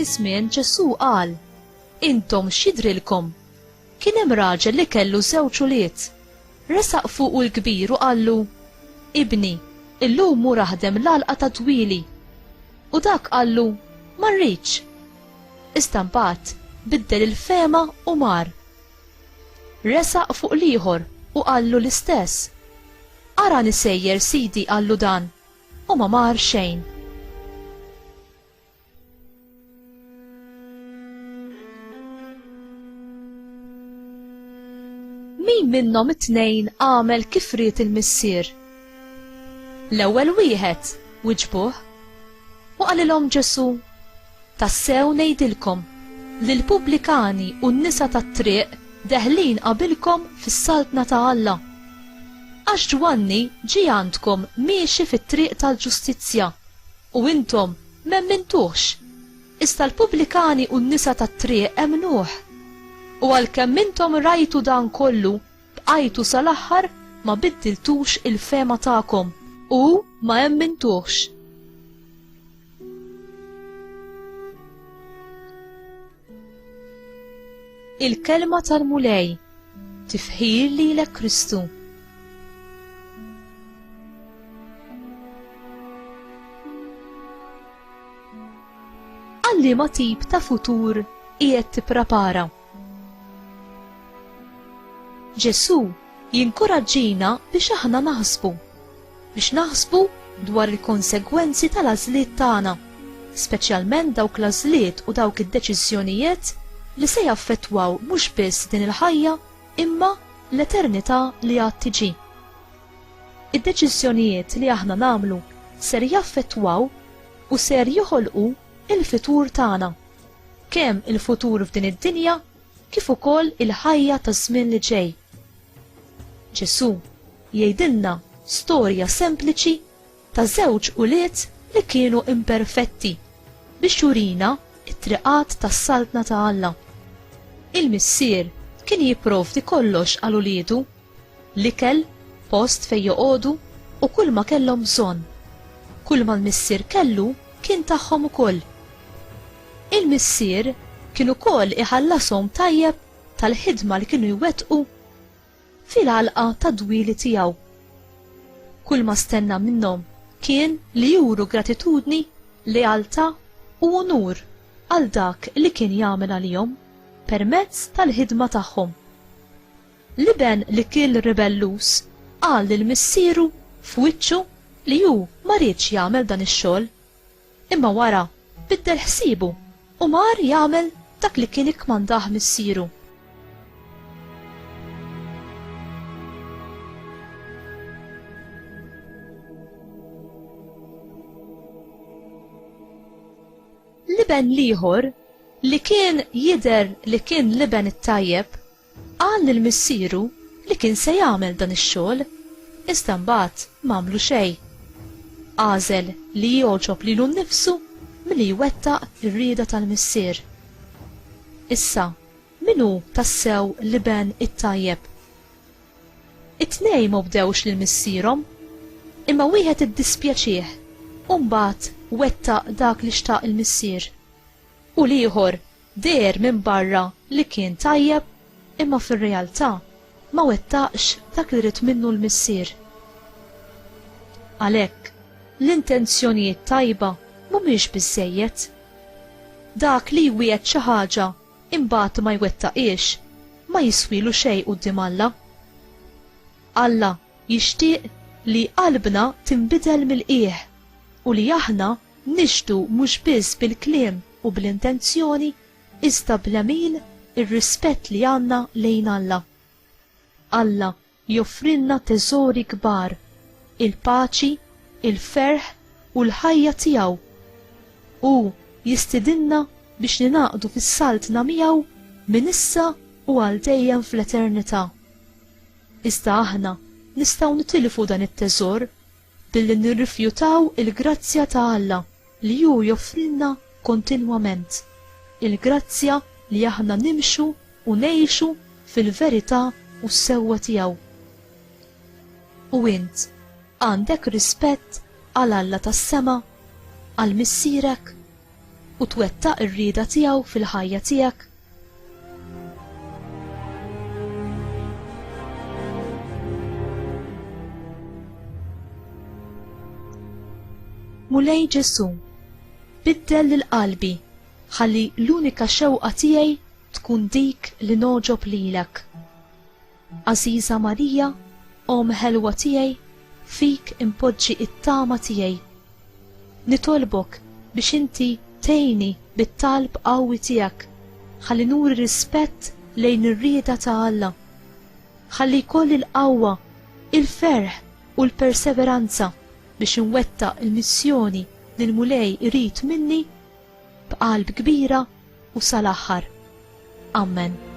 iż-żmien Ġesu qal: Intom x'jidrilkom? Kien hemm raġel li kellu 2 ulied. Resaq fuqu l-kbir u qallu: Ibni, illum mur aħdem l-għalqa ta' twili. U dak qallu: Ma rridx. Iżda mbagħad biddel il-fema u mar. Resaq fuq l-ieħor u qallu l-istess. Ara nisejjer sidi qallu dan, u ma mar xejn. Min minnhom it-tnejn għamel kif ried il-missier? L-ewwel wieħed wiġbuh u qalilhom Ġesu: Tassew ngħidilkom li l-pubblikani u n-nisa tat-triq deħlin qabilkom fis-saltna ta' Alla. Għax Ġwanni ġie għandkom miexi fit-triq tal-ġustizzja u intom m'emmintuhx, iżda l-pubblikani u n-nisa tat-triq emnuh. U għalkemm intom rajtu dan kollu, bqajtu sal-aħħar ma biddiltux il-fema tagħkom u ma emmintuhx. Il-kelma tal-mulej, tifħir lilek Kristu. Għalli ma tip ta' futur qiegħed tipprepara. Ġesu jinkoraġġina biex aħna naħsbu dwar il-konsegwenzi tal-għażliet tagħna, speċjalment dawk l-għażliet u dawk id-deċiżjonijiet li se jaffettwaw mhux biss din il-ħajja imma l-eternità li għad tiġi. Id-deċiżjonijiet li aħna nagħmlu ser jaffettwaw u ser joħolqu il-futur tagħna, kemm il-futur f'din id-dinja kif ukoll il-ħajja taż-żmien li ġej. Ġesu jgħidilna storja sempliċi ta' 2 ulied li kienu imperfetti biex jurina it-triqat tas-saltna ta' Alla. Il-missier kien jipprovdi kollox għal uliedu, l-ikel, post fejn joqogħdu u kull ma kellhom bżonn. Kull ma l-missier kellu kien tagħhom ukoll. Il-missier kien ukoll iħallasom tajjeb tal-ħidma li kienu jwettqu fil-għalqa ta' dwili tiegħu. Kull ma stenna minnhom kien li juru gratitudni, lealtà u onur għal dak li kien jagħmel għalihom permezz tal-ħidma tagħhom. Liben li kien ribellus qal lill-missieru f'wiċċu li hu ma rridx jagħmel dan ix-xogħol, imma wara biddel ħsiebu u mar jagħmel dak li kien ikkmandah missieru. Liben liħor li kien jider li kien liben it-tajjeb qal lill-missieru li kien se jagħmel dan ix-xogħol, iżda mbagħad m'għamlu xejn. Għażel li joġob lilu nnifsu milli jwettaq ir-rieda tal-missier. Issa, min hu tassew liben it-tajjeb? It-tnejn ma bdewx lil missierhom, imma wieħed iddispjaċih u mbagħad wettaq dak li xtaq il-missier. U l-ieħor der minn barra li kien tajjeb imma fir-realtà ma wettaqx dak li rid minnu l-missier. Għalhekk l-intenzjonijiet tajba mhumiex biżżejjed. Dak li jwiegħed xi ħaġa imbagħad ma jwettaqiex ma jiswilu xejn quddiem Alla. Alla jixtieq li qalbna tinbidel mill-qiegħ u li aħna nixtu mhux biss bil-kliem u bl-intenzjoni iżda bl-għamil ir-rispett li għandna lejn Alla. Alla joffrilna teżori kbar, il-paċi, il-ferħ u l-ħajja tiegħu. U jistidinna biex ninaqdu fis-saltna miegħu minn issa u għal dejjem fl-eternità. Iżda aħna nistgħu nitilfu dan it-teżor billi nirrifjutaw il-grazzja ta' Alla li hu joffrilna kontinwament, il-grazzja li aħna nimxu u ngħixu fil-verità u s-sewwa tiegħu. U int għandek rispett għal Alla tas-sema, għal missierek? u twettaq ir-rieda tiegħu fil-ħajja tiegħek? Mulej Ġesu, biddel lil qalbi, ħalli l-unika xewqa tiegħi tkun dik li noġob lilek. Għażiża Marija, Om ħelwa tiegħi, fik impoġġi it-tama tiegħi. Nitolbok biex inti tgħinni bit-talb qawwi tiegħek, ħalli nuri rispett lejn ir-rieda ta' Alla. Ħalli jkolli l-qawwa, il-ferħ u l-perseveranza biex inwettaq il-missjoni li l-Mulej irid minni b'qalb kbira u sal-aħħar. Amen.